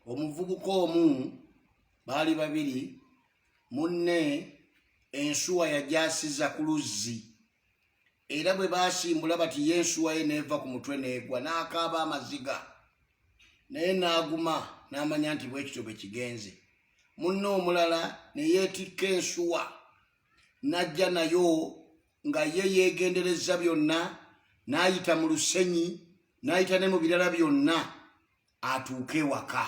omuvubuka omu baali babiri munne ensuwa yajasiza ku luzzi era bwe basimbula bati yensuwa ye neeva ku mutwe neegwa n'akaaba amaziga naye n'aguma n'amanya nti bwekityo bwe kigenze. Munne omulala ne yeetikka ensuwa n'ajja nayo nga ye yeegendereza byonna n'ayita mu lusenyi n'ayita ne mu birala byonna atuuke ewaka.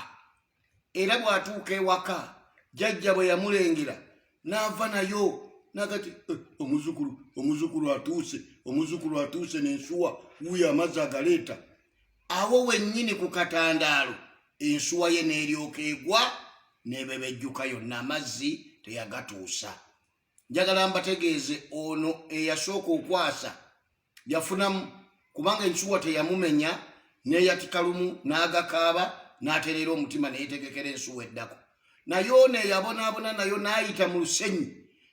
Era bw'atuuka ewaka jjajja bwe yamulengera n'ava nayo n'agati omuzukulu atuuse n'ensuwa wuuyo amazzi agaleeta. Awo wennyini ku katandaalo ensuwa ye n'eryoka egwa n'ebebejjuka yonna amazzi teyagatuusa. Njagala mbategeeze ono eyasooka okwasa yafunamu kubanga ensuwa teyamumenya n'eyatika lumu n'agakaaba n'atereera omutima neyetegekera ensuwa eddako. Naye ono eyabonaabona nayo n'ayita mu lusenyi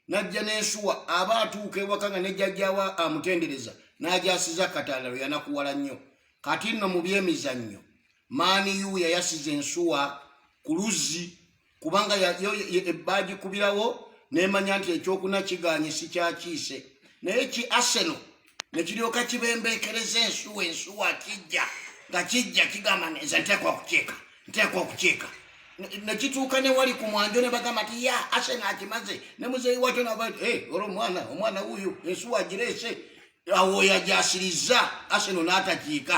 n'ajja n'ensuwa aba atuuka ewaka nga ne jjajjaawe amutendereza n'ajasiza katandaalo yanakuwala nnyo. Kati nno mu byemizannyo maani yu yayasiza ensuwa ku luzzi kubanga baagikubirawo n'emanya nti ekyokuna kiganye si kyakiise. Naye ki Arsenal ne kiryoka kibembeekereza ensuwa kijja nga kijja kigamba nze nteekwa okukiika ne kituuka ne wali ku mwanjo ne bagamba nti ya Arsenal akimaze ne muzeeyi wakyo naba olwo omwana wuuyo ensuwa agireese. Awo yajasiriza Arsenal n'atakiika.